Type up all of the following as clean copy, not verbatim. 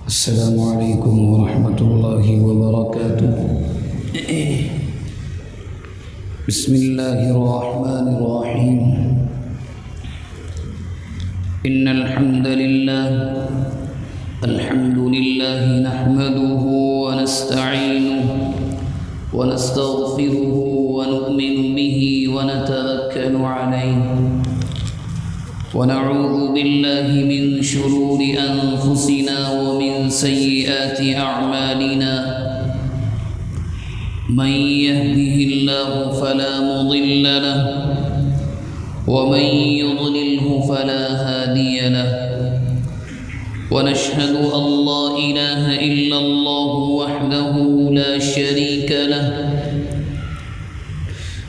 السلام عليكم ورحمة الله وبركاته. بسم الله الرحمن الرحيم. إن الحمد لله نحمده ونستعينه ونستغفره ونؤمن به ونتوكل عليه ونعوذ بالله من شرور أنفسنا ومن سيئات أعمالنا. من يهده الله فلا مضل له ومن يضلله فلا هادي له. ونشهد أن لا إله إلا الله وحده لا شريك له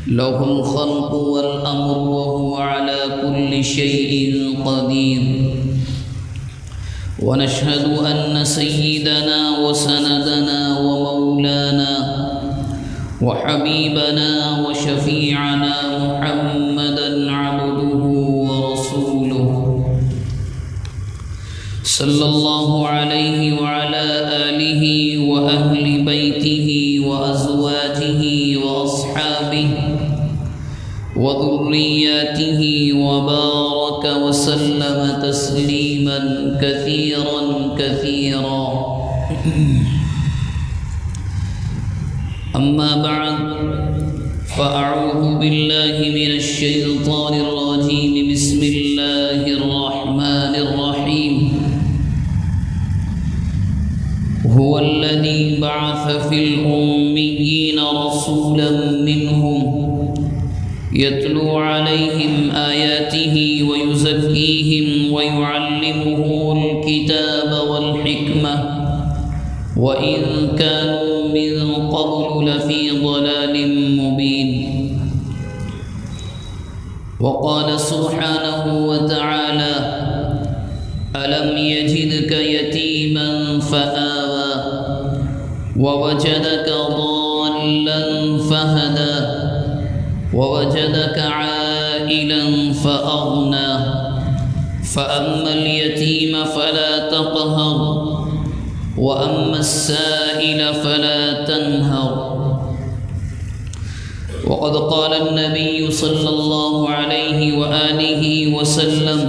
له الخلق والأمر وهو على كل شيء قدير. ونشهد أن سيدنا وسندنا ومولانا وحبيبنا وشفيعنا محمدا عبده ورسوله صلى الله عليه وعلى آله وأهل بيته وأزواجه وأصحابه وذرياته وبارك وسلم تسليما كثيرا كثيرا. أما بعد فأعوذ بالله من الشيطان الرجيم. بسم الله الرحمن الرحيم. هو الذي بعث في الأميين رسولا منهم يتلو عليهم آياته ويزكيهم ويعلمهم الكتاب والحكمة وإن كانوا من قبل لفي ضلال مبين. وقال سبحانه وتعالى: ألم يجدك يتيما فآوى ووجدك ضالا فهدى ووجدك عائلا فأغنى فأما اليتيم فلا تقهر وأما السائل فلا تنهر. وقد قال النبي صلى الله عليه وآله وسلم: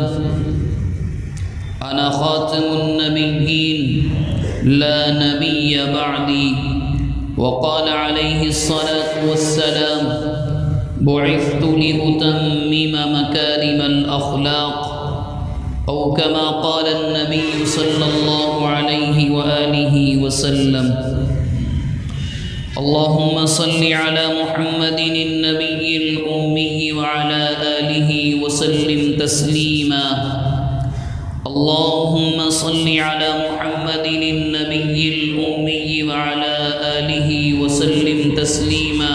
أنا خاتم النبيين لا نبي بعدي. وقال عليه الصلاة والسلام: بعثت لأتمم مكارم الأخلاق، أو كما قال النبي صلى الله عليه وآله وسلم. اللهم صل على محمد النبي الأمي وعلى آله وسلم تسليما. اللهم صل على محمد النبي الأمي وعلى آله وسلم تسليما.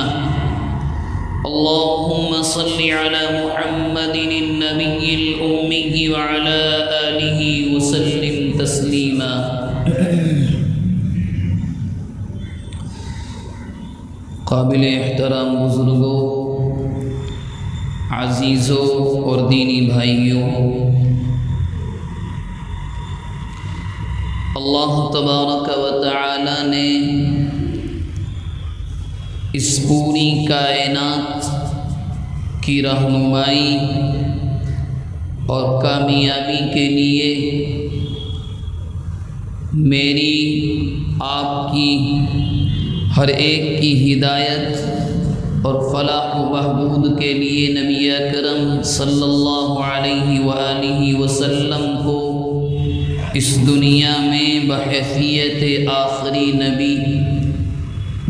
اللهم صل على محمد النبي الأمي وعلى آله وسلم تسليما. قابل احترام بزرگوں، عزیزوں اور دینی بھائیوں، اللہ تبارک و تعالی نے اس پوری کائنات کی رہنمائی اور کامیابی کے لیے میری، آپ کی، ہر ایک کی ہدایت اور فلاح و بہبود کے لیے نبی اکرم صلی اللہ علیہ وآلہ وسلم کو اس دنیا میں بحیثیت آخری نبی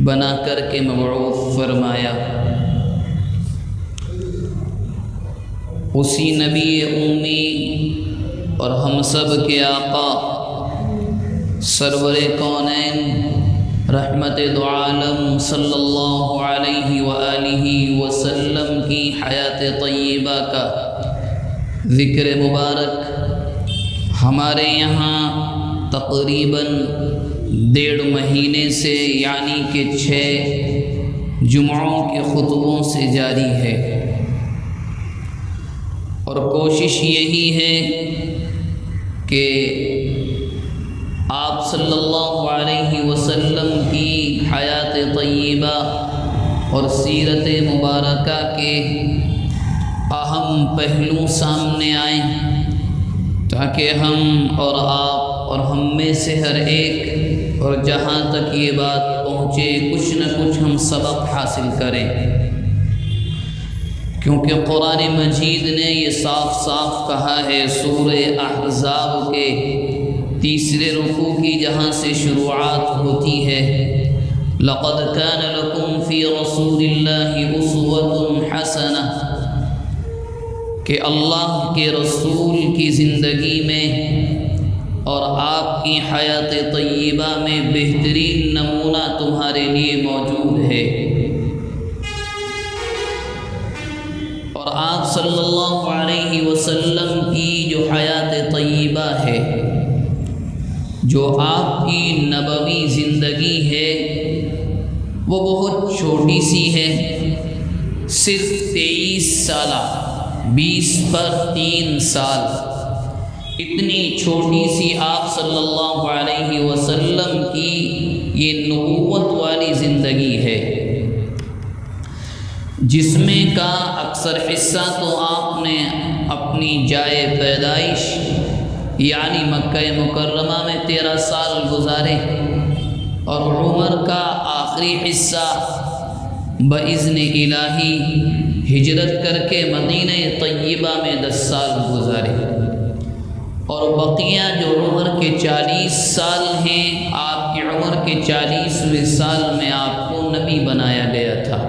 بنا کر کے مبعوث فرمایا. اسی نبی امی اور ہم سب کے آقا سرور کونین رحمت دو عالم صلی اللہ علیہ وآلہ وسلم کی حیات طیبہ کا ذکر مبارک ہمارے یہاں تقریباً 1.5 مہینے سے، یعنی کہ 6 جمعوں کے خطبوں سے جاری ہے، اور کوشش یہی ہے کہ آپ صلی اللہ علیہ وسلم کی حیات طیبہ اور سیرت مبارکہ کے اہم پہلو سامنے آئیں تاکہ ہم اور آپ اور ہم میں سے ہر ایک اور جہاں تک یہ بات پہنچے کچھ نہ کچھ ہم سبق حاصل کریں، کیونکہ قرآن مجید نے یہ صاف صاف کہا ہے سورہ احزاب کے تیسرے رکوع کی جہاں سے شروعات ہوتی ہے، لَقَدْ كَانَ لَكُمْ فِي رَسُولِ اللَّهِ أُسْوَةٌ حَسَنَةٌ، کہ اللہ کے رسول کی زندگی میں اور آپ کی حیات طیبہ میں بہترین نمونہ تمہارے لیے موجود ہے۔ اور آپ صلی اللہ علیہ وسلم کی جو حیات طیبہ ہے، جو آپ کی نبوی زندگی ہے، وہ بہت چھوٹی سی ہے، صرف 23 سالہ، 20 پر 3 سال، اتنی چھوٹی سی آپ صلی اللہ علیہ وسلم کی یہ نبوت والی زندگی ہے، جس میں کا اکثر حصہ تو آپ نے اپنی جائے پیدائش یعنی مکہ مکرمہ میں 13 سال گزارے، اور عمر کا آخری حصہ بإذن الہی ہجرت کر کے مدینہ طیبہ میں 10 سال گزارے، اور بقیہ جو عمر کے 40 سال ہیں، آپ کی عمر کے 40ویں سال میں آپ کو نبی بنایا گیا تھا۔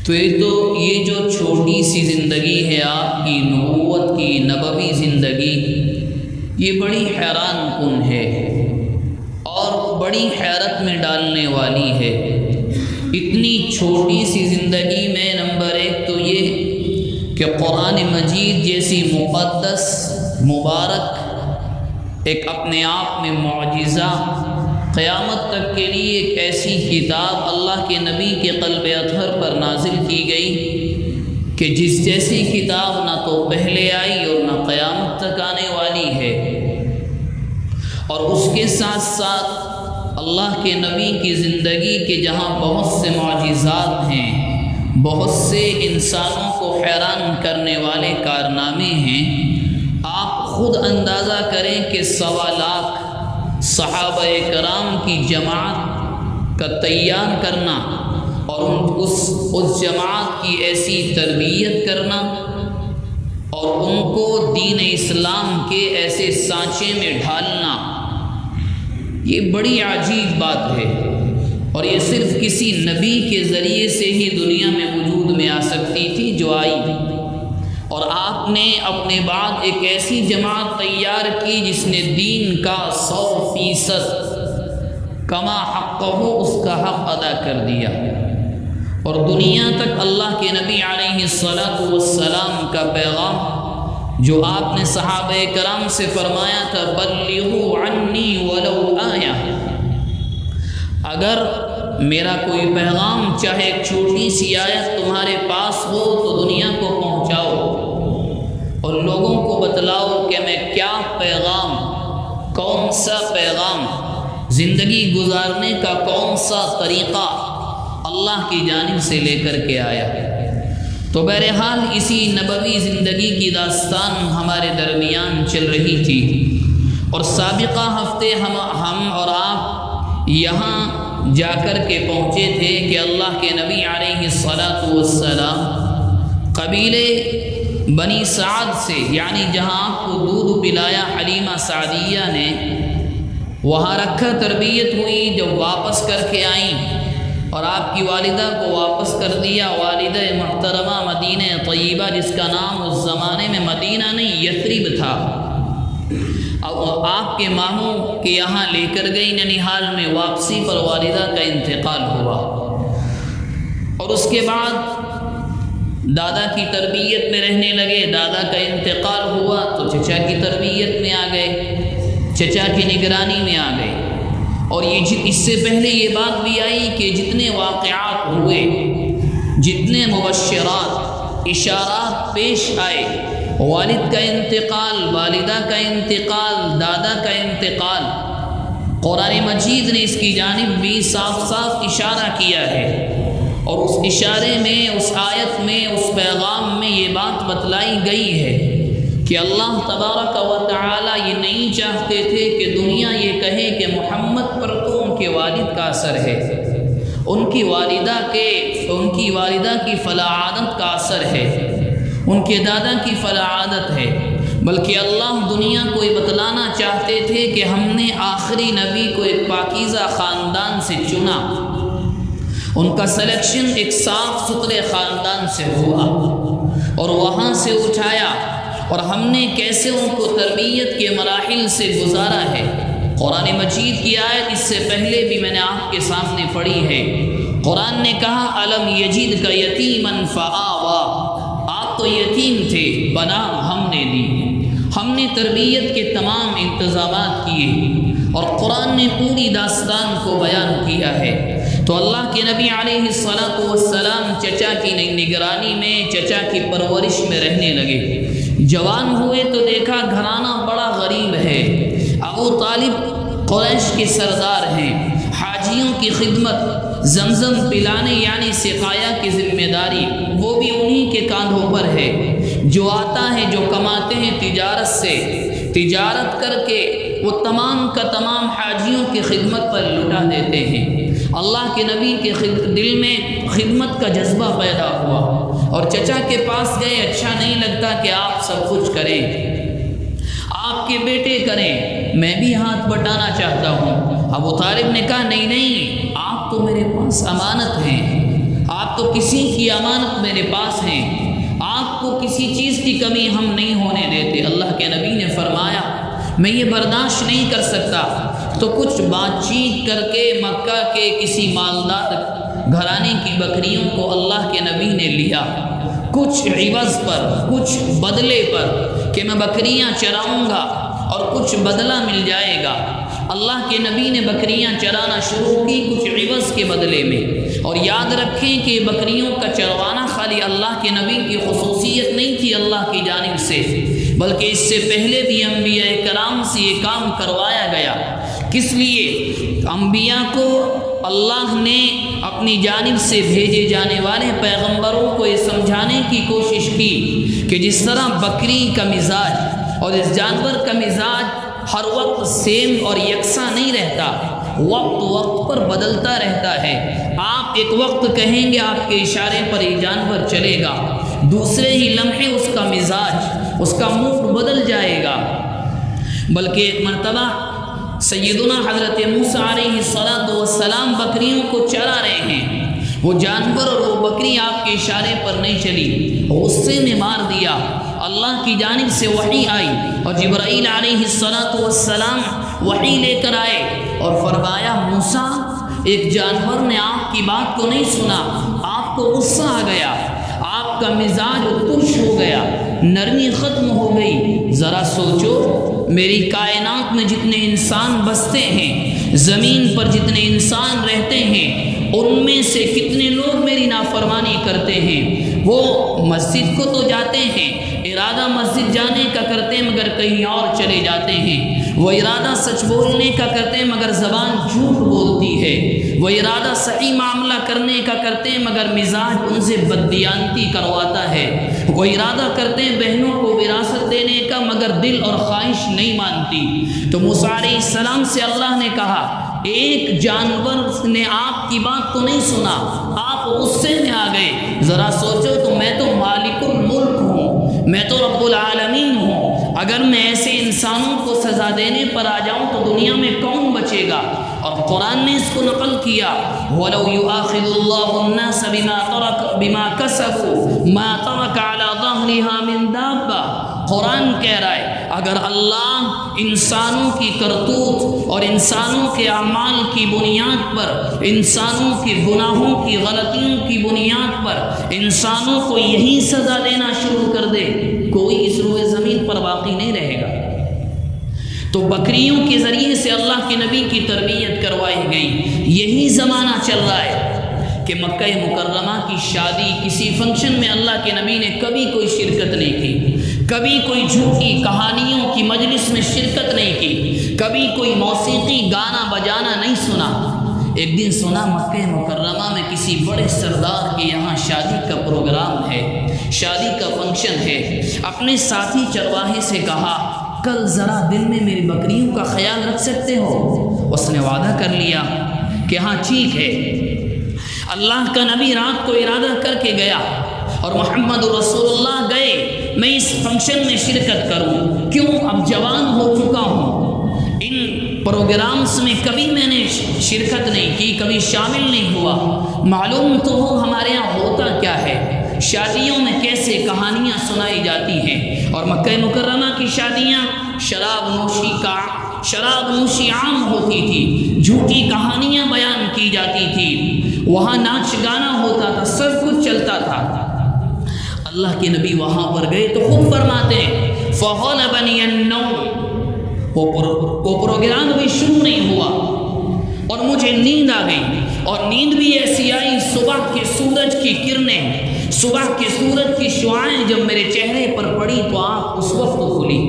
تو یہ جو چھوٹی سی زندگی ہے آپ کی نبوت کی نبوی زندگی، یہ بڑی حیران کن ہے اور بڑی حیرت میں ڈالنے والی ہے۔ اتنی چھوٹی سی زندگی میں نمبر 1 تو یہ کہ قرآن مجید جیسی مقدس مبارک ایک اپنے آپ میں معجزہ، قیامت تک کے لیے ایک ایسی کتاب اللہ کے نبی کے قلب اطہر پر نازل کی گئی کہ جس جیسی کتاب نہ تو پہلے آئی اور نہ قیامت تک آنے والی ہے، اور اس کے ساتھ ساتھ اللہ کے نبی کی زندگی کے جہاں بہت سے معجزات ہیں، بہت سے انسانوں کو حیران کرنے والے کارنامے ہیں، آپ خود اندازہ کریں کہ 1.25 لاکھ صحابہ کرام کی جماعت کا تیار کرنا اور اس جماعت کی ایسی تربیت کرنا اور ان کو دین اسلام کے ایسے سانچے میں ڈھالنا، یہ بڑی عجیب بات ہے، اور یہ صرف کسی نبی کے ذریعے سے ہی دنیا میں وجود میں آ سکتی تھی جو آئی، اور آپ نے اپنے بعد ایک ایسی جماعت تیار کی جس نے دین کا 100% کما حق ہو اس کا حق ادا کر دیا، اور دنیا تک اللہ کے نبی علیہ السلام کا پیغام جو آپ نے صحابہ کرام سے فرمایا تھا بلغوا عنی ولو آیہ، اگر میرا کوئی پیغام چاہے ایک چھوٹی سی آیت تمہارے پاس ہو تو دنیا کو پہنچاؤ اور لوگوں کو بتلاؤ کہ میں کیا پیغام، کون سا پیغام، زندگی گزارنے کا کون سا طریقہ اللہ کی جانب سے لے کر کے آیا۔ تو بہرحال اسی نبوی زندگی کی داستان ہمارے درمیان چل رہی تھی، اور سابقہ ہفتے ہم اور آپ یہاں جا کر کے پہنچے تھے کہ اللہ کے نبی علیہ السلام قبیلے بنی سعد سے، یعنی جہاں آپ کو دودھ پلایا حلیمہ سعدیہ نے، وہاں رکھا تربیت ہوئی، جب واپس کر کے آئیں اور آپ کی والدہ کو واپس کر دیا، والدہ محترمہ مدینہ طیبہ جس کا نام اس زمانے میں مدینہ نہیں یثرب تھا، اور آپ کے ماموں کے یہاں لے کر گئی ننیحال میں، واپسی پر والدہ کا انتقال ہوا، اور اس کے بعد دادا کی تربیت میں رہنے لگے، دادا کا انتقال ہوا تو چچا کی تربیت میں آ گئے، چچا کی نگرانی میں آ گئے، اور اس سے پہلے یہ بات بھی آئی کہ جتنے واقعات ہوئے، جتنے مبشرات اشارات پیش آئے، والد کا انتقال، والدہ کا انتقال، دادا کا انتقال، قرآن مجید نے اس کی جانب بھی صاف صاف اشارہ کیا ہے، اور اس اشارے میں، اس آیت میں، اس پیغام میں یہ بات بتلائی گئی ہے کہ اللہ تبارک و تعالی یہ نہیں چاہتے تھے کہ دنیا یہ کہے کہ محمد پر تو ان کے والد کا اثر ہے، ان کی والدہ کی فلاعادت کا اثر ہے، ان کے دادا کی فلاعادت ہے، بلکہ اللہ دنیا کو یہ بتلانا چاہتے تھے کہ ہم نے آخری نبی کو ایک پاکیزہ خاندان سے چنا، ان کا سلیکشن ایک صاف ستھرے خاندان سے ہوا اور وہاں سے اٹھایا، اور ہم نے کیسے ان کو تربیت کے مراحل سے گزارا ہے۔ قرآن مجید کی آیت اس سے پہلے بھی میں نے آپ کے سامنے پڑھی ہے۔ قرآن نے کہا الم یجد کا یتیمن فآوا، آپ تو یتیم تھے، پناہ ہم نے دی، ہم نے تربیت کے تمام انتظامات کیے، اور قرآن نے پوری داستان کو بیان کیا ہے۔ تو اللہ کے نبی علیہ السلام چچا کی نگرانی میں، چچا کی پرورش میں رہنے لگے۔ جوان ہوئے تو دیکھا گھرانہ بڑا غریب ہے، ابو طالب قریش کے سردار ہیں، حاجیوں کی خدمت، زمزم پلانے یعنی سقایا کی ذمہ داری وہ بھی انہی کے کاندھوں پر ہے، جو آتا ہے، جو کماتے ہیں تجارت سے، تجارت کر کے وہ تمام کا تمام حاجیوں کی خدمت پر لٹا دیتے ہیں۔ اللہ کے نبی کے دل میں خدمت کا جذبہ پیدا ہوا، اور چچا کے پاس گئے، اچھا نہیں لگتا کہ آپ سب کچھ کریں، آپ کے بیٹے کریں، میں بھی ہاتھ بٹانا چاہتا ہوں۔ ابو طالب نے کہا نہیں، آپ تو میرے پاس امانت ہیں، آپ تو کسی کی امانت میرے پاس ہیں، آپ کو کسی چیز کی کمی ہم نہیں ہونے دیتے۔ اللہ کے نبی نے فرمایا میں یہ برداشت نہیں کر سکتا، تو کچھ بات چیت کر کے مکہ کے کسی مالدار گھرانے کی بکریوں کو اللہ کے نبی نے لیا، کچھ عوض پر، کچھ بدلے پر، کہ میں بکریاں چراؤں گا اور کچھ بدلہ مل جائے گا۔ اللہ کے نبی نے بکریاں چرانا شروع کی کچھ عوض کے بدلے میں، اور یاد رکھیں کہ بکریوں کا چروانا خالی اللہ کے نبی کی خصوصیت نہیں تھی اللہ کی جانب سے، بلکہ اس سے پہلے بھی انبیاء کرام سے یہ کام کروایا گیا۔ کس لیے؟ انبیاء کو اللہ نے اپنی جانب سے بھیجے جانے والے پیغمبروں کو یہ سمجھانے کی کوشش کی کہ جس طرح بکری کا مزاج اور اس جانور کا مزاج ہر وقت سیم اور یکساں نہیں رہتا، وقت وقت پر بدلتا رہتا ہے۔ آپ ایک وقت کہیں گے آپ کے اشارے پر یہ جانور چلے گا، دوسرے ہی لمحے اس کا مزاج، اس کا موڈ بدل جائے گا۔ بلکہ ایک مرتبہ سیدنا حضرت موسیٰ علیہ السلام بکریوں کو چرا رہے ہیں، وہ جانور اور وہ بکری آپ کے اشارے پر نہیں چلی، غصے میں مار دیا۔ اللہ کی جانب سے وحی آئی، اور جبرائیل علیہ السلام وحی لے کر آئے اور فرمایا موسیٰ ایک جانور نے آپ کی بات کو نہیں سنا، آپ کو غصہ آ گیا، آپ کا مزاج ترش ہو گیا، نرمی ختم ہو گئی۔ ذرا سوچو میری کائنات میں جتنے انسان بستے ہیں، زمین پر جتنے انسان رہتے ہیں، ان میں سے کتنے لوگ میری نافرمانی کرتے ہیں؟ وہ مسجد کو تو جاتے ہیں، ارادہ مسجد جانے کا کرتے ہیں مگر کہیں اور چلے جاتے ہیں، وہ ارادہ سچ بولنے کا کرتے ہیں مگر زبان جھوٹ بولتی ہے، وہ ارادہ صحیح معاملہ کرنے کا کرتے ہیں مگر مزاج ان سے بددیانتی کرواتا ہے، وہ ارادہ کرتے ہیں بہنوں کو وراثت دینے کا مگر دل اور خواہش نہیں مانتی۔ تو موسیٰ علیہ السلام سے اللہ نے کہا ایک جانور نے آپ کی بات کو نہیں سنا، آپ غصے میں آ گئے، ذرا سوچو تو میں تو مالک الملک ہوں، میں تو رب العالمین ہوں، اگر میں ایسے انسانوں کو سزا دینے پر آ جاؤں تو دنیا میں کون بچے گا؟ اور قرآن نے اس کو نقل کیا وَلَوْ يُؤَاخِذُ اللَّهُ النَّاسَ بِمَا كَسَبُوا مَا تَرَكَ عَلَى ظَهْرِهَا مِن دَابَّةٍ۔ قرآن کہہ رہا ہے اگر اللہ انسانوں کی کرتوت اور انسانوں کے اعمال کی بنیاد پر، انسانوں کے گناہوں کی غلطیوں کی بنیاد پر انسانوں کو یہی سزا دینا شروع کر دے، کوئی اس روئے زمین پر باقی نہیں رہے گا۔ تو بکریوں کے ذریعے سے اللہ کے نبی کی تربیت کروائی گئی۔ یہی زمانہ چل رہا ہے کہ مکہ مکرمہ کی شادی کسی فنکشن میں اللہ کے نبی نے کبھی کوئی شرکت نہیں کی، کبھی کوئی جھوٹی کہانیوں کی مجلس میں شرکت نہیں کی، کبھی کوئی موسیقی گانا بجانا نہیں سنا۔ ایک دن سنا مکہ مکرمہ میں کسی بڑے سردار کے یہاں شادی کا پروگرام ہے، شادی کا فنکشن ہے۔ اپنے ساتھی چرواہے سے کہا کل ذرا دن میں میری بکریوں کا خیال رکھ سکتے ہو؟ اس نے وعدہ کر لیا کہ ہاں ٹھیک ہے۔ اللہ کا نبی رات کو ارادہ کر کے گیا اور محمد رسول اللہ گئے، میں اس فنکشن میں شرکت کروں، کیوں اب جوان ہو چکا ہوں، ان پروگرامز میں کبھی میں نے شرکت نہیں کی، کبھی شامل نہیں ہوا، معلوم تو ہو ہمارے ہاں ہوتا کیا ہے، شادیوں میں کیسے کہانیاں سنائی جاتی ہیں۔ اور مکہ مکرمہ کی شادیاں شراب نوشی عام ہوتی تھی، جھوٹی کہانیاں بیان کی جاتی تھی، وہاں ناچ گانا ہوتا تھا، سب کچھ چلتا تھا۔ اللہ کے نبی وہاں پر گئے تو خود فرماتے ہیں فَغَلَبَنِيَ النَّوْمُ، وہ پروگرام بھی شروع نہیں ہوا اور مجھے نیند آ گئی، اور نیند بھی ایسی آئی صبح کے سورج کی کرنیں، صبح کے سورج کی شعاعیں جب میرے چہرے پر پڑی تو آنکھ اس وقت کھلی۔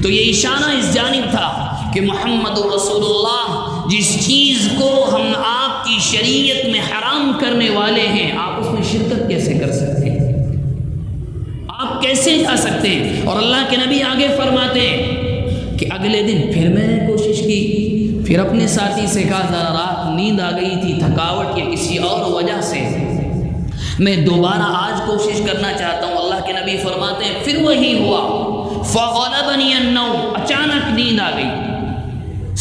تو یہ اشارہ اس جانب تھا کہ محمد رسول اللہ جس چیز کو ہم آپ کی شریعت میں حرام کرنے والے ہیں، آپ اس میں شرکت کیسے کر سکتے ہیں، آپ کیسے جا سکتے ہیں؟ اور اللہ کے نبی آگے فرماتے ہیں کہ اگلے دن پھر میں نے کوشش کی، پھر اپنے ساتھی سے کہا ذرا رات نیند آ گئی تھی، تھکاوٹ یا کسی اور وجہ سے، میں دوبارہ آج کوشش کرنا چاہتا ہوں۔ اللہ کے نبی فرماتے ہیں پھر وہی ہوا، فَغَلَبَنِيَ النَّوْمُ، اچانک نیند آ گئی،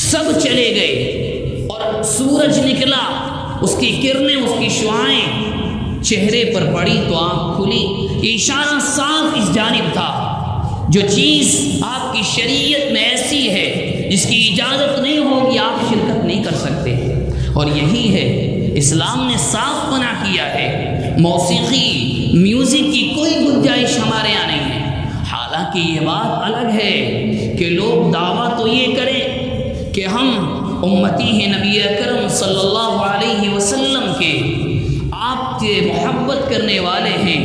سب چلے گئے اور سورج نکلا، اس کی کرنیں، اس کی شعاعیں چہرے پر پڑی تو آنکھ کھلی۔ یہ اشارہ صاف اس جانب تھا، جو چیز آپ کی شریعت میں ایسی ہے جس کی اجازت نہیں ہوگی آپ شرکت نہیں کر سکتے، اور یہی ہے اسلام نے صاف منع کیا ہے۔ موسیقی میوزک کی کوئی گنجائش ہمارے یہاں نہیں ہے۔ حالانکہ یہ بات الگ ہے کہ لوگ دعویٰ تو یہ کریں کہ ہم امتی ہیں نبی اکرم صلی اللہ علیہ وسلم کے، آپ سے محبت کرنے والے ہیں،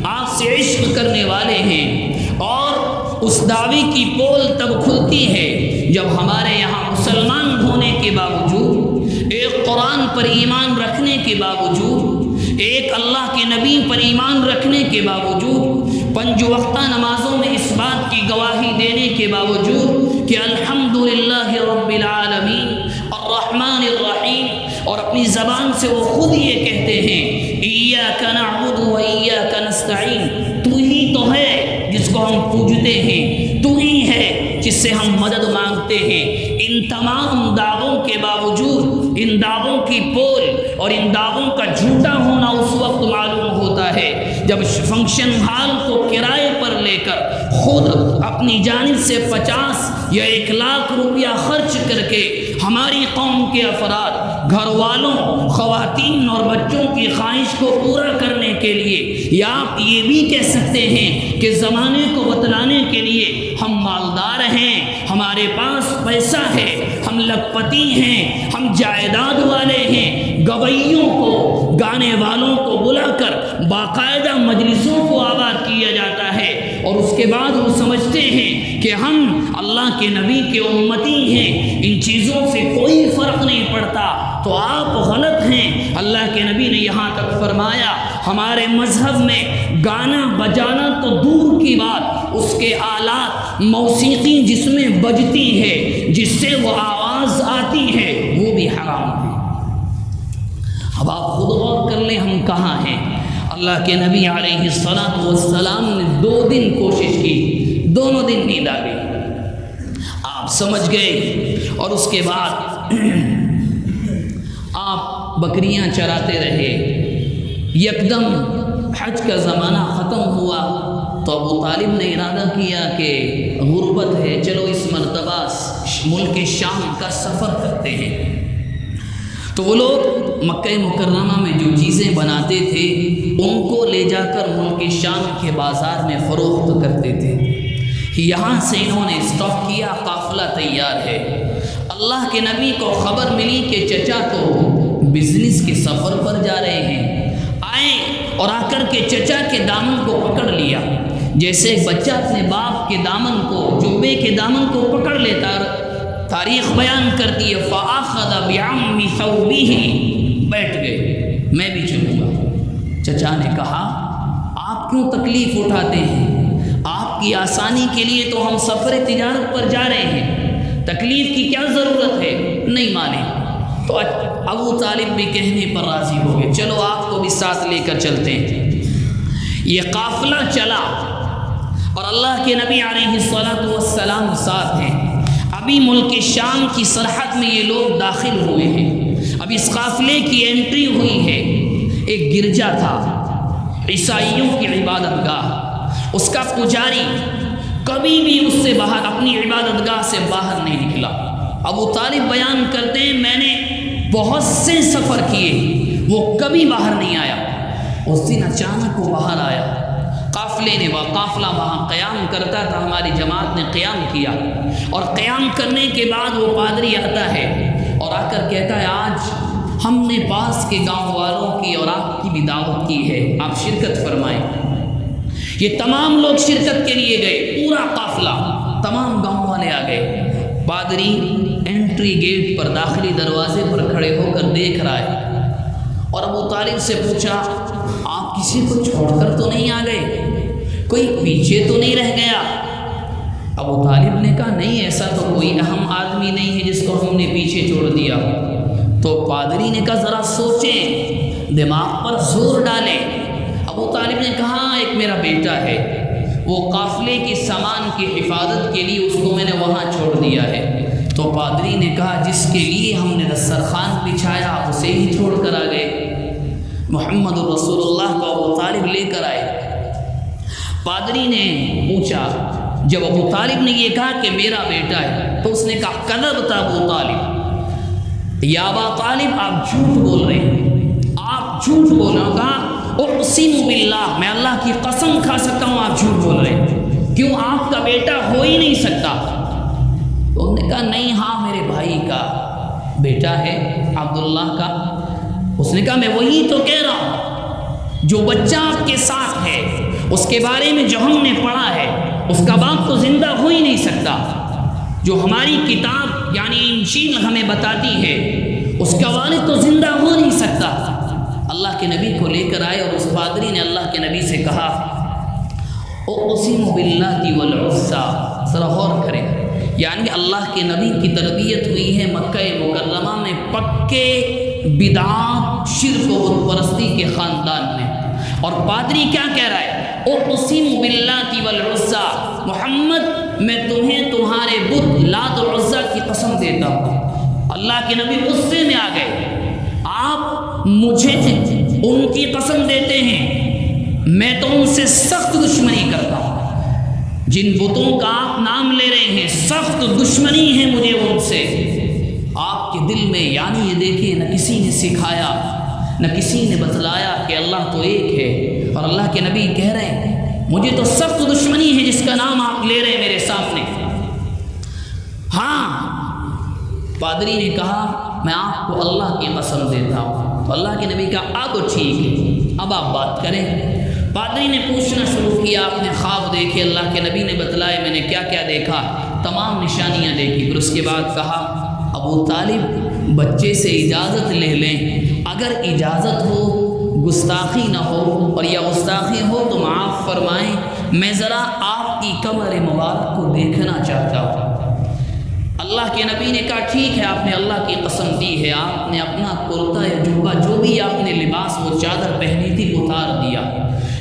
آپ سے عشق کرنے والے ہیں، اور اس دعوی کی پول تب کھلتی ہے جب ہمارے یہاں مسلمان ہونے کے باوجود، ایک قرآن پر ایمان رکھنے کے باوجود، ایک اللہ کے نبی پر ایمان رکھنے کے باوجود، 5 وقتہ نمازوں میں اس بات کی گواہی دینے کے باوجود کہ الحمدللہ رب العالمین الرحمن الرحیم، اور اپنی زبان سے وہ خود یہ کہتے ہیں ایاک نعبد و ایاک نستعین، تو ہی تو ہے جس کو ہم پوجتے ہیں، تو ہی ہے جس سے ہم مدد مانگتے ہیں۔ ان تمام دعووں کے باوجود، ان دعووں کی پول اور ان دعووں کا جھوٹا ہونا اس وقت معلوم ہوتا ہے جب فنکشن ہال کو کرائے پر لے کر خود اپنی جانب سے 50 یا 1 لاکھ روپیہ خرچ کر کے ہماری قوم کے افراد، گھر والوں، خواتین اور بچوں کی خواہش کو پورا کرنے کے لیے، یا آپ یہ بھی کہہ سکتے ہیں کہ زمانے کو بتلانے کے لیے ہم مالدار ہیں، ہمارے پاس پیسہ ہے، ہم لکھپتی ہیں، ہم جائیداد والے ہیں، گویوں کو، گانے والوں کو بلا کر باقاعدہ مجلسوں کو آباد کیا جاتا ہے، اور اس کے بعد وہ سمجھتے ہیں کہ ہم اللہ کے نبی کے امتی ہیں، ان چیزوں سے کوئی فرق نہیں پڑتا، تو آپ غلط ہیں۔ اللہ کے نبی نے یہاں تک فرمایا ہمارے مذہب میں گانا بجانا تو دور کی بات، اس کے آلات، موسیقی جس میں بجتی ہے، جس سے وہ آواز آتی ہے، وہ بھی حرام ہے۔ اب آپ خود غور کر لیں ہم کہاں ہیں۔ اللہ کے نبی علیہ السلام نے 2 دن کوشش کی، دونوں دن نیند آ گئی، آپ سمجھ گئے، اور اس کے بعد آپ بکریاں چراتے رہے۔ یکدم حج کا زمانہ ختم ہوا تو ابو طالب نے ارادہ کیا کہ غربت ہے، چلو اس مرتبہ ملک شام کا سفر کرتے ہیں۔ تو وہ لوگ مکہ مکرمہ میں جو چیزیں بناتے تھے ان کو لے جا کر ملک شام کے بازار میں فروخت کرتے تھے۔ یہاں سے انہوں نے اسٹاک کیا، قافلہ تیار ہے۔ اللہ کے نبی کو خبر ملی کہ چچا تو بزنس کے سفر پر جا رہے ہیں، آئے اور آ کر کے چچا کے دامن کو پکڑ لیا جیسے ایک بچہ اپنے باپ کے دامن کو، جبے کے دامن کو پکڑ لیتا، تاریخ بیان کرتی ہے فَأَخَذَ بِعَمِّ ثَوْبِهِ، بیٹھ گئے میں بھی چلوں گا۔ چچا نے کہا آپ کیوں تکلیف اٹھاتے ہیں؟ آپ کی آسانی کے لیے تو ہم سفر تجارت پر جا رہے ہیں، تکلیف کی کیا ضرورت ہے؟ نہیں مانے تو ابو طالب بھی کہنے پر راضی ہو گئے، چلو آپ کو بھی ساتھ لے کر چلتے ہیں۔ یہ قافلہ چلا اور اللہ کے نبی علیہ الصلاۃ والسلام ساتھ ہیں۔ ابھی ملک شام کی سرحد میں یہ لوگ داخل ہوئے ہیں، اب اس قافلے کی انٹری ہوئی ہے۔ ایک گرجا تھا، عیسائیوں کی عبادت گاہ، اس کا پجاری کبھی بھی اس سے باہر، اپنی عبادت گاہ سے باہر نہیں نکلا۔ ابو طالب بیان کرتے ہیں میں نے بہت سے سفر کیے، وہ کبھی باہر نہیں آیا۔ اس دن اچانک وہ باہر آیا، قافلے نے قافلہ وہاں قیام کرتا تھا، ہماری جماعت نے قیام کیا، اور قیام کرنے کے بعد وہ پادری آتا ہے اور آ کر کہتا ہے آج ہم نے پاس کے گاؤں والوں کی اور آپ کی بھی دعوت کی ہے، آپ شرکت فرمائیں۔ یہ تمام لوگ شرکت کے لیے گئے، پورا قافلہ، تمام گاؤں والے آ گئے۔ پادری انٹری گیٹ پر، داخلی دروازے پر کھڑے ہو کر دیکھ رہا ہے اور ابو طالب سے پوچھا آپ کسی کو چھوڑ کر تو نہیں آ گئے؟ کوئی پیچھے تو نہیں رہ گیا؟ ابو طالب نے کہا نہیں، ایسا تو کوئی اہم آدمی نہیں ہے جس کو ہم نے پیچھے چھوڑ دیا۔ تو پادری نے کہا ذرا سوچیں، دماغ پر زور ڈالیں۔ ابو طالب نے کہا ایک میرا بیٹا ہے، وہ قافلے کی سامان کی حفاظت کے لیے اس کو میں نے وہاں چھوڑ دیا ہے۔ تو پادری نے کہا جس کے لیے ہم نے دسترخوان بچھایا آپ اسے ہی چھوڑ کر آ گئے۔ محمد رسول اللہ کو ابو طالب لے کر آئے۔ پادری نے پوچھا، جب ابو طالب نے یہ کہا کہ میرا بیٹا ہے تو اس نے کہا کذبت ابو طالب، یا ابا طالب آپ جھوٹ بول رہے ہیں، آپ جھوٹ بول رہے ہیں۔ کہا اقسم باللہ، میں اللہ کی قسم کھا سکتا ہوں آپ جھوٹ بول رہے ہیں، کیوں آپ کا بیٹا ہو ہی نہیں سکتا؟ تو انہوں نے کہا نہیں، ہاں میرے بھائی کا بیٹا ہے عبداللہ کا۔ اس نے کہا میں وہی تو کہہ رہا ہوں، جو بچہ آپ کے ساتھ ہے اس کے بارے میں جو ہم نے پڑھا ہے اس کا باپ تو زندہ ہو ہی نہیں سکتا، جو ہماری کتاب یعنی انجیل ہمیں بتاتی ہے اس کا والد تو زندہ ہو نہیں سکتا۔ اللہ کے نبی کو لے کر آئے اور اس پادری نے اللہ کے نبی سے کہا اقسم باللہ والعزیٰ، ذرا غور کریں، یعنی اللہ کے نبی کی تربیت ہوئی ہے مکہ مکرمہ میں پکے بدعات، شرک و بت پرستی کے خاندان میں، اور پادری کیا کہہ رہا ہے اقسم باللہ والعزیٰ، محمد میں تمہیں تمہارے بت لات و عزیٰ کی قسم دیتا ہوں۔ اللہ کے نبی غصے میں آ گئے، آپ مجھے ان کی قسم دیتے ہیں، میں تو ان سے سخت دشمنی کرتا ہوں، جن بتوں کا آپ نام لے رہے ہیں سخت دشمنی ہے مجھے ان سے۔ آپ کے دل میں یعنی یہ دیکھیں، نہ کسی نے سکھایا نہ کسی نے بتلایا کہ اللہ تو ایک ہے، اور اللہ کے نبی کہہ رہے ہیں مجھے تو سخت دشمنی ہے جس کا نام آپ لے رہے ہیں میرے سامنے۔ ہاں، پادری نے کہا میں آپ کو اللہ کی قسم دیتا ہوں۔ تو اللہ کے نبی کہا تو ٹھیک ہے، اب آپ بات کریں۔ پادری نے پوچھنا شروع کیا، آپ نے خواب دیکھے؟ اللہ کے نبی نے بتلایا میں نے کیا کیا دیکھا، تمام نشانیاں دیکھی۔ پھر اس کے بعد کہا ابو طالب بچے سے اجازت لے لیں، اگر اجازت ہو، گستاخی نہ ہو، اور یا گستاخی ہو تو معاف فرمائیں، میں ذرا آپ کی کمر مبارک کو دیکھنا چاہتا ہوں۔ اللہ کے نبی نے کہا ٹھیک ہے، آپ نے اللہ کی قسم دی ہے، آپ نے اپنا کرتا یا جبہ جو بھی آپ نے لباس وہ چادر پہنی تھی اتار دیا،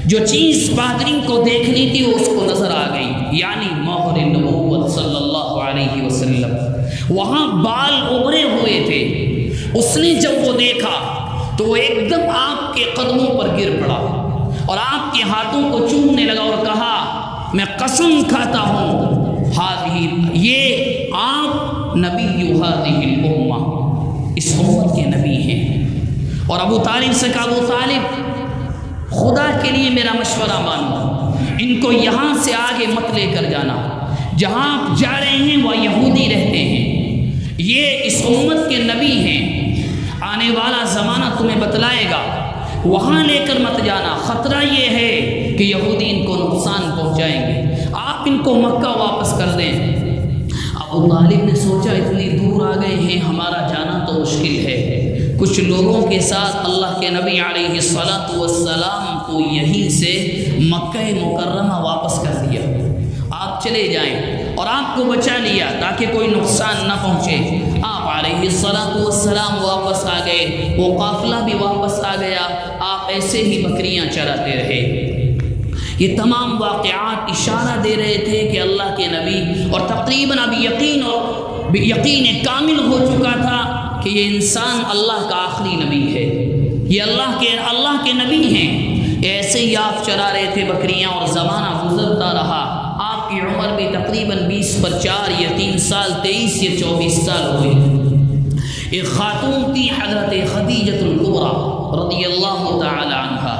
جو چیز پادری کو دیکھنی تھی وہ اس کو نظر آ گئی، یعنی مہر نبوت صلی اللہ علیہ وسلم۔ وہاں بال ابھرے ہوئے تھے، اس نے جب وہ دیکھا تو وہ ایک دم آپ کے قدموں پر گر پڑا اور آپ کے ہاتھوں کو چومنے لگا اور کہا میں قسم کھاتا ہوں یہ آپ نبی هذه الامہ، اس امت کے نبی ہیں۔ اور ابو طالب سے کہا ابو طالب خدا کے لیے میرا مشورہ مانو، ان کو یہاں سے آگے مت لے کر جانا، جہاں آپ جا رہے ہیں وہ یہودی رہتے ہیں، یہ اس امت کے نبی ہیں، آنے والا زمانہ تمہیں بتلائے گا وہاں لے کر مت جانا، خطرہ یہ ہے کہ یہودی ان کو نقصان پہنچائیں گے، آپ ان کو مکہ واپس کر دیں۔ ابو طالب نے سوچا اتنی دور آ گئے ہیں، ہمارا جانا تو مشکل ہے، کچھ لوگوں کے ساتھ اللہ کے نبی علیہ الصلاۃ والسلام کو یہیں سے مکہ مکرمہ واپس کر دیا، آپ چلے جائیں، اور آپ کو بچا لیا تاکہ کوئی نقصان نہ پہنچے۔ آپ علیہ الصلاۃ والسلام واپس آ گئے، وہ قافلہ بھی واپس آ گیا، آپ ایسے ہی بکریاں چراتے رہے۔ یہ تمام واقعات اشارہ دے رہے تھے کہ اللہ کے نبی، اور تقریباً اب یقین کامل ہو چکا تھا کہ یہ انسان اللہ کا آخری نبی ہے، یہ اللہ کے نبی ہیں۔ ایسے ہی آپ چرا رہے تھے بکریاں، اور زمانہ گزرتا رہا، آپ کی عمر بھی تقریباً 20 پر 4 یا 3 سال، 23 یا 24 سال ہوئی۔ ایک خاتون تھی حضرت خدیجہ الکبریٰ رضی اللہ تعالی عنہا،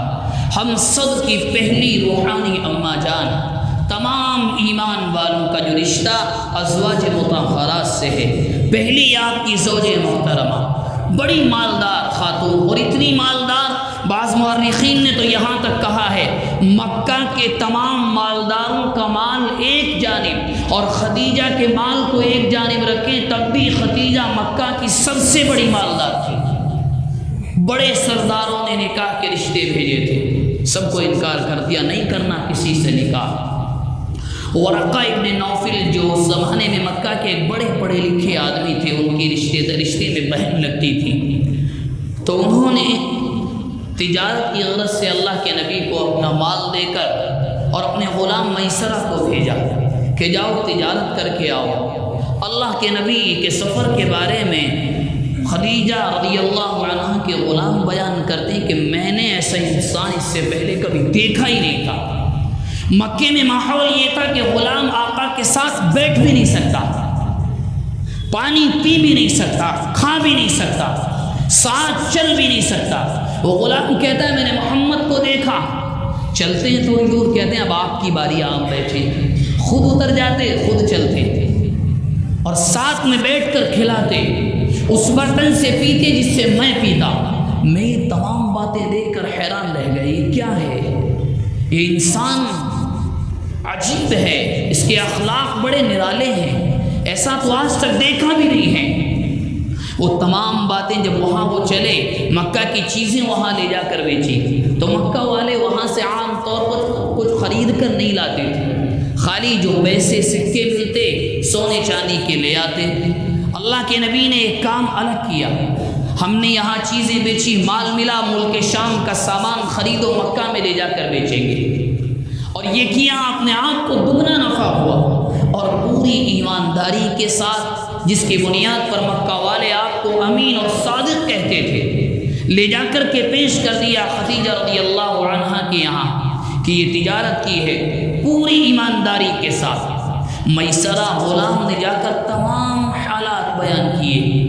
ہم سب کی پہلی روحانی اماں جان۔ تمام ایمان والوں کا جو رشتہ ازواج مطہرات سے ہے، پہلی آپ کی زوج محترمہ، بڑی مالدار خاتون، اور اتنی مالدار، بعض مورخین نے تو یہاں تک کہا ہے مکہ کے تمام مالداروں کا مال ایک جانب اور خدیجہ کے مال کو ایک جانب رکھیں، تب بھی خدیجہ مکہ کی سب سے بڑی مالدار تھی۔ بڑے سرداروں نے نکاح کے رشتے بھیجے تھے، سب کو انکار کر دیا، نہیں کرنا کسی سے نکاح۔ ورقہ ابن نوفل جو اس زمانے میں مکہ کے ایک بڑے پڑھے لکھے آدمی تھے، ان کی رشتے میں بہن لگتی تھی، تو انہوں نے تجارت کی غرض سے اللہ کے نبی کو اپنا مال دے کر اور اپنے غلام میسرہ کو بھیجا کہ جاؤ تجارت کر کے آؤ۔ اللہ کے نبی کے سفر کے بارے میں خدیجہ رضی اللہ عنہ کے غلام بیان کرتے ہیں کہ میں نے ایسا انسان اس سے پہلے کبھی دیکھا ہی نہیں تھا۔ مکے میں ماحول یہ تھا کہ غلام آقا کے ساتھ بیٹھ بھی نہیں سکتا، پانی پی بھی نہیں سکتا، کھا بھی نہیں سکتا، ساتھ چل بھی نہیں سکتا۔ وہ غلام کہتا ہے میں نے محمد کو دیکھا، چلتے ہیں تھوڑی دور، کہتے ہیں اب آپ کی باری، آپ بیٹھے، خود اتر جاتے، خود چلتے، اور ساتھ میں بیٹھ کر کھلاتے، اس برتن سے پیتے جس سے میں پیتا۔ میں یہ تمام باتیں دیکھ کر حیران رہ گئی، یہ کیا ہے؟ یہ انسان عجیب ہے، اس کے اخلاق بڑے نرالے ہیں، ایسا تو آج تک دیکھا بھی نہیں ہے۔ وہ تمام باتیں جب وہاں وہ چلے، مکہ کی چیزیں وہاں لے جا کر بیچی، تو مکہ والے وہاں سے عام طور پر کچھ خرید کر نہیں لاتے تھے، خالی جو پیسے سکے ملتے سونے چاندی کے لے آتے۔ اللہ کے نبی نے ایک کام الگ کیا، ہم نے یہاں چیزیں بیچی، مال ملا، ملک شام کا سامان خریدو، مکہ میں لے جا کر بیچیں گے، اور یہ کیا، اپنے آپ کو دگنا نفع ہوا، اور پوری ایمانداری کے ساتھ، جس کی بنیاد پر مکہ والے آپ کو امین اور صادق کہتے تھے، لے جا کر کے پیش کر دیا خدیجہ رضی اللہ عنہا کے یہاں کہ یہ تجارت کی ہے، پوری ایمانداری کے ساتھ۔ میسرہ غلام نے جا کر تمام حالات بیان کیے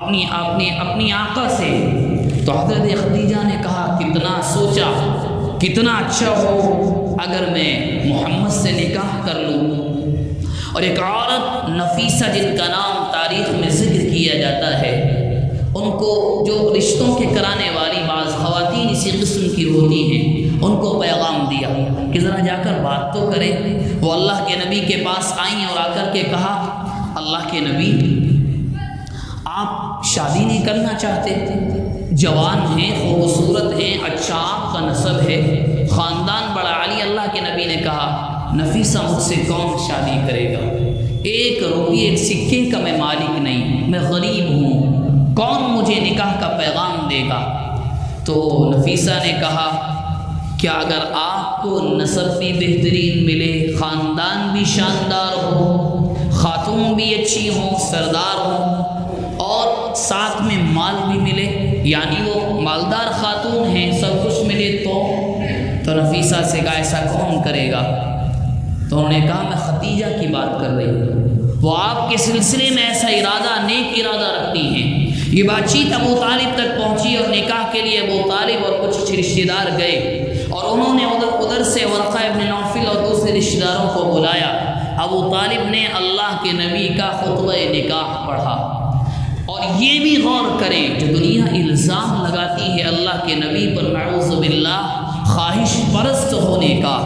اپنی آقا سے، تو حضرت خدیجہ نے کہا کتنا سوچا، کتنا اچھا ہو اگر میں محمد سے نکاح کر لوں۔ اور ایک عورت نفیسہ جن کا نام تاریخ میں ذکر کیا جاتا ہے، ان کو جو رشتوں کے کرانے والی بعض خواتین اسی قسم کی ہوتی ہیں، ان کو پیغام دیا کہ ذرا جا کر بات تو کریں۔ وہ اللہ کے نبی کے پاس آئیں اور آ کر کے کہا اللہ کے نبی آپ شادی نہیں کرنا چاہتے، جوان ہیں، خوبصورت ہیں، اچھا آپ کا نسب ہے، خاندان بڑا عالی۔ اللہ کے نبی نے کہا نفیسہ مجھ سے کون شادی کرے گا، 1 روپیے 1 سکے کا میں مالک نہیں، میں غریب ہوں، کون مجھے نکاح کا پیغام دے گا؟ تو نفیسہ نے کہا کیا اگر آپ کو نسب بھی بہترین ملے، خاندان بھی شاندار ہو، خاتون بھی اچھی ہوں، سردار ہوں، اور ساتھ میں مال بھی ملے، یعنی وہ مالدار خاتون ہیں، سب کچھ ملے، تو نفیسہ سے کہا ایسا کون کرے گا؟ تو انہوں نے کہا میں خدیجہ کی بات کر رہی ہوں، وہ آپ کے سلسلے میں ایسا ارادہ، نیک ارادہ رکھتی ہیں۔ یہ بات چیت ابو طالب تک پہنچی، اور نکاح کے لیے ابو طالب اور کچھ رشتہ دار گئے، اور انہوں نے ادھر سے ورقہ ابن نوفل اور دوسرے رشتہ داروں کو بلایا۔ ابو طالب نے اللہ کے نبی کا خطبہ نکاح پڑھا، اور یہ بھی غور کریں جو دنیا الزام لگاتی ہے اللہ کے نبی پر نعوذ باللہ خواہش پرست ہونے کا،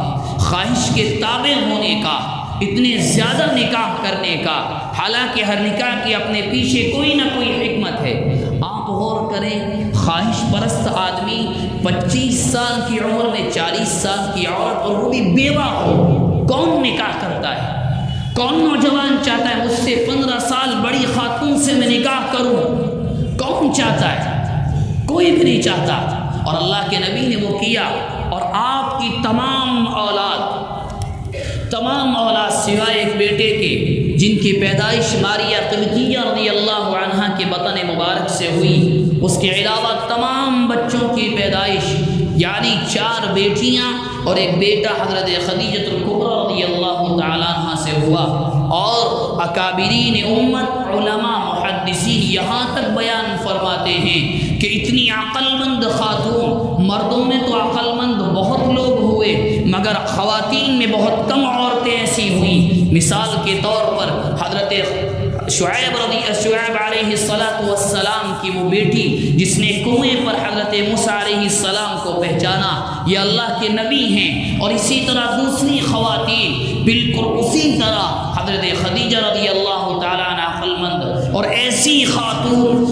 خواہش کے تابع ہونے کا، اتنے زیادہ نکاح کرنے کا، حالانکہ ہر نکاح کی اپنے پیچھے کوئی نہ کوئی حکمت ہے۔ آپ غور کریں، خواہش پرست آدمی 25 سال کی عمر میں 40 سال کی عورت اور وہ بھی بیوہ ہو، کون نکاح کرتا ہے؟ کون نوجوان چاہتا ہے مجھ سے 15 سال بڑی خاتون سے میں نکاح کروں؟ کون چاہتا ہے؟ کوئی بھی نہیں چاہتا، اور اللہ کے نبی نے وہ کیا۔ اور آپ کی تمام اولاد سوائے ایک بیٹے کے جن کی پیدائش ماریہ قبطیہ رضی اللہ عنہا کے بطن مبارک سے ہوئی، اس کے علاوہ تمام بچوں کی پیدائش یعنی 4 بیٹیاں اور ایک بیٹا حضرت خدیجہ الکبریٰ رضی اللہ تعالیٰ عنہ سے ہوا۔ اور اکابرین امت علماء محدثین یہاں تک بیان فرماتے ہیں کہ اتنی عقل مند خاتون، مردوں میں تو عقل مند بہت لوگ ہوئے مگر خواتین میں بہت کم عورتیں ایسی ہوئیں۔ مثال کے طور پر حضرت شعیب علیہ السلام کی وہ بیٹی جس نے کنویں پر حضرت موسیٰ علیہ السلام کو پہچانا، یہ اللہ کے نبی ہیں۔ اور اسی طرح دوسری خواتین بالکل اسی طرح حضرت خدیجہ رضی اللہ تعالیٰ عنہ عقل مند، اور ایسی خاتون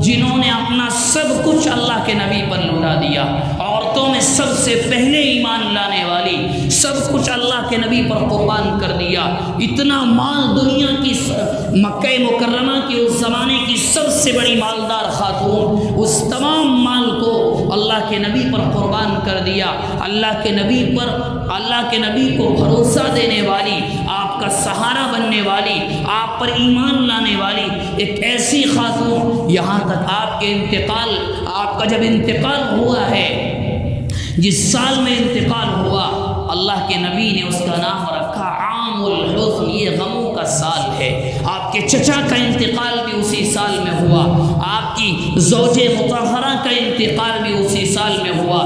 جنہوں نے اپنا سب کچھ اللہ کے نبی پر لٹا دیا، عورتوں میں سب سے پہلے ایمان لانے والی، سب کچھ اللہ کے نبی پر قربان کر دیا۔ اتنا مال دنیا کی، مکہ مکرمہ کی اس زمانے کی سب سے بڑی مالدار خاتون، اس تمام مال کو اللہ کے نبی پر قربان کر دیا۔ اللہ کے نبی کو بھروسہ دینے والی، آپ کا سہارا بننے والی، آپ پر ایمان لانے والی ایک ایسی خاتون، یہاں تک آپ کا جب انتقال ہوا ہے، جس سال میں انتقال ہوا، اللہ کے نبی نے اس کا نام رکھا عام الحزن، یہ غموں کا سال ہے۔ آپ کے چچا کا انتقال بھی اسی سال میں ہوا، آپ کی زوج مطہرہ کا انتقال بھی اسی سال میں ہوا۔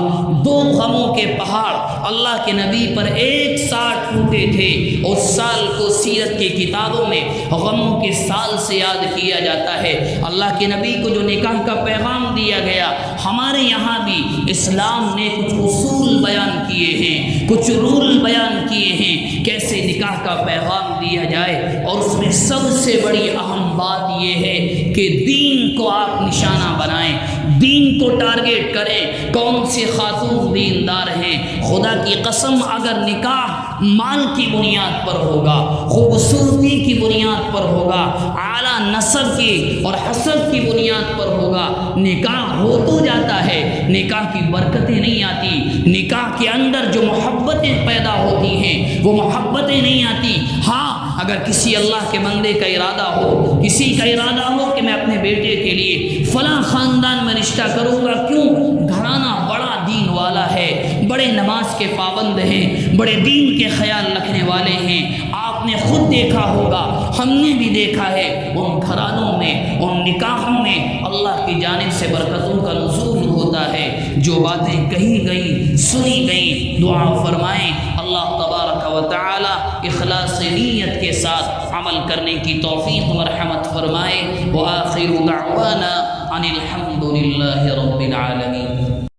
2 غموں کے پہاڑ اللہ کے نبی پر ایک ساتھ ٹوٹے تھے۔ اس سال کو سیرت کی کتابوں میں غموں کے سال سے یاد کیا جاتا ہے۔ اللہ کے نبی کو جو نکاح کا پیغام دیا گیا، ہمارے یہاں بھی اسلام نے کچھ اصول بیان کیے ہیں، کچھ رول بیان کیے ہیں کیسے نکاح کا پیغام دیا جائے، اور اس میں سب سے بڑی اہم بات یہ ہے کہ دین کو آپ نشانہ بنائیں، دین کو ٹارگیٹ کریں۔ کون سی خاتون دیندار ہیں؟ خدا کی قسم اگر نکاح مال کی بنیاد پر ہوگا، خوبصورتی کی بنیاد پر ہوگا، اعلیٰ نسب کی اور حسب کی بنیاد پر ہوگا، نکاح ہو تو جاتا ہے، نکاح کی برکتیں نہیں آتی، نکاح کے اندر جو محبتیں پیدا ہوتی ہیں وہ محبتیں نہیں آتی۔ ہاں اگر کسی اللہ کے بندے کا ارادہ ہو، کسی کا ارادہ ہو کہ میں اپنے بیٹے کے لیے فلاں خاندان میں رشتہ کروں گا، کیوں؟ گھرانہ بڑا دین والا ہے، بڑے نماز کے پابند ہیں، بڑے دین کے خیال رکھنے والے ہیں، آپ نے خود دیکھا ہوگا، ہم نے بھی دیکھا ہے، ان گھرانوں میں، ان نکاحوں میں اللہ کی جانب سے برکتوں کا نزول ہوتا ہے۔ جو باتیں کہی گئیں، سنی گئیں، دعا فرمائیں اللہ تبارک و تعالی اخلاص نیت کے ساتھ عمل کرنے کی توفیق و مرحمت فرمائے۔ وآخر دعوانا ان الحمد للہ رب العالمین۔